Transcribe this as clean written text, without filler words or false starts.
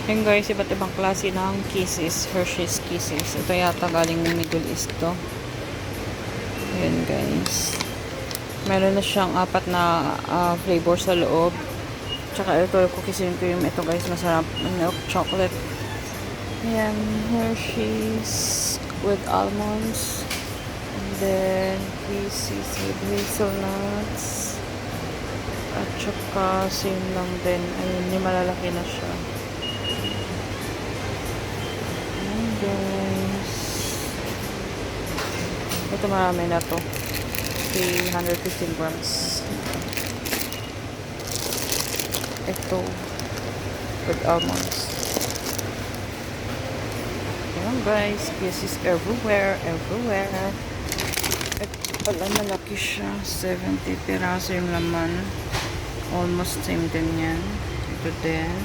Yan guys, iba't ibang klase ng kisses, Hershey's Kisses. Ito yata galing ng Middle East to. Ayan guys. Meron na siyang 4 na flavor sa loob. Tsaka ito, cookies and cream. Ito guys, masarap. Milk chocolate. Ayan, Hershey's with almonds. And then, kisses with hazelnuts. At tsaka, same lang din. Ayun, yung malalaki na siya. Ayan guys. Ito marami na to. 315 grams. Ito with almonds. Ayan guys, kisses everywhere. Ito pala malaki siya. 70 piraso yung laman. Almost same din yan. Ito din.